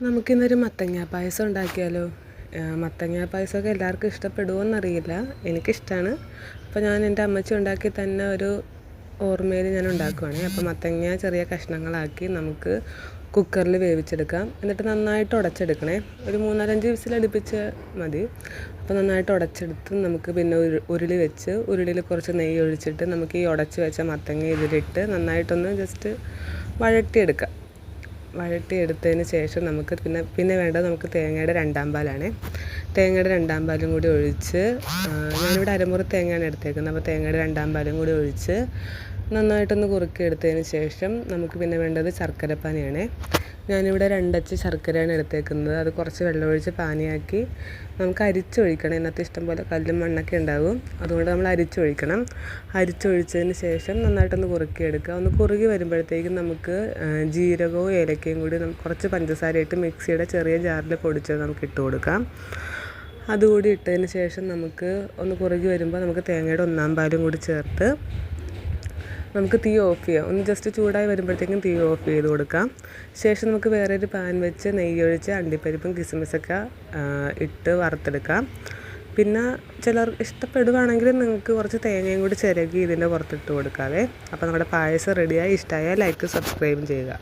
നമുക്കിന്നൊരു മത്തങ്ങ പായസം ഉണ്ടാക്കിയാലോ? മത്തങ്ങ പായസമൊക്കെ എല്ലാവർക്കും ഇഷ്ടപ്പെടുമോ എന്നറിയില്ല. എനിക്കിഷ്ടമാണ്. അപ്പോൾ ഞാൻ എൻ്റെ അമ്മച്ചി ഉണ്ടാക്കി തന്നെ ഒരു ഓർമ്മയിൽ ഞാൻ ഉണ്ടാക്കുവാണ്. അപ്പോൾ മത്തങ്ങ ചെറിയ കഷ്ണങ്ങളാക്കി നമുക്ക് കുക്കറിൽ വേവിച്ചെടുക്കാം. എന്നിട്ട് നന്നായിട്ട് ഉടച്ചെടുക്കണേ. ഒരു 3-4-5 വിസിലടുപ്പിച്ച് മതി. അപ്പോൾ നന്നായിട്ട് ഉടച്ചെടുത്ത് നമുക്ക് പിന്നെ ഉരുളി വെച്ച് ഉരുളിയിൽ കുറച്ച് നെയ്യ് ഒഴിച്ചിട്ട് നമുക്ക് ഈ ഉടച്ച് വെച്ച മത്തങ്ങ ഇതിലിട്ട് നന്നായിട്ടൊന്ന് ജസ്റ്റ് വഴറ്റിയെടുക്കാം. വഴറ്റിയെടുത്തതിന് ശേഷം നമുക്ക് പിന്നെ വേണ്ടത് നമുക്ക് തേങ്ങയുടെ 2-ാം പാലാണ്. തേങ്ങയുടെ 2-ാം പാലും കൂടി ഒഴിച്ച്, ഞാനിവിടെ അരമുറി തേങ്ങയാണ് എടുത്തേക്കുന്നത്. അപ്പോൾ തേങ്ങയുടെ 2-ാം പാലും കൂടി ഒഴിച്ച് നന്നായിട്ടൊന്ന് കുറുക്കിയെടുത്തതിന് ശേഷം നമുക്ക് പിന്നെ വേണ്ടത് ശർക്കരപ്പാനിയാണ്. ഞാനിവിടെ 2 അച്ച് ശർക്കരയാണ് എടുത്തേക്കുന്നത്. അത് കുറച്ച് വെള്ളമൊഴിച്ച് പാനിയാക്കി നമുക്ക് അരിച്ചൊഴിക്കണം. ഇതിനകത്ത് ഇഷ്ടംപോലെ കല്ലും മണ്ണൊക്കെ ഉണ്ടാകും. അതുകൊണ്ട് നമ്മൾ അരിച്ചൊഴിക്കണം. അരിച്ചൊഴിച്ചതിന് ശേഷം നന്നായിട്ടൊന്ന് കുറുക്കിയെടുക്കുക. ഒന്ന് കുറുകി വരുമ്പോഴത്തേക്കും നമുക്ക് ജീരകവും ഏലക്കയും കൂടി കുറച്ച് പഞ്ചസാരയിട്ട് മിക്സിയുടെ ചെറിയ ജാറിൽ പൊടിച്ചത് നമുക്ക് ഇട്ട് കൊടുക്കാം. അതുകൂടി ഇട്ടതിന് ശേഷം നമുക്ക് ഒന്ന് കുറുകി വരുമ്പോൾ നമുക്ക് തേങ്ങയുടെ 1-ാം പാലും കൂടി ചേർത്ത് നമുക്ക് തീ ഓഫ് ചെയ്യാം. ഒന്ന് ജസ്റ്റ് ചൂടായി വരുമ്പോഴത്തേക്കും തീ ഓഫ് ചെയ്ത് കൊടുക്കാം. ശേഷം നമുക്ക് വേറൊരു പാൻ വെച്ച് നെയ്യൊഴിച്ച് അണ്ടിപ്പരിപ്പും കിസ്മിസൊക്കെ ഇട്ട് വറുത്തെടുക്കാം. പിന്നെ ചിലർ ഇഷ്ടപ്പെടുവാണെങ്കിൽ നിങ്ങൾക്ക് കുറച്ച് തേങ്ങയും കൂടി ചിരകി ഇതിൻ്റെ പുറത്തിട്ട് കൊടുക്കാവേ. അപ്പോൾ നമ്മുടെ പായസം റെഡിയായി. ഇഷ്ടമായാൽ ലൈക്ക് സബ്സ്ക്രൈബും ചെയ്യുക.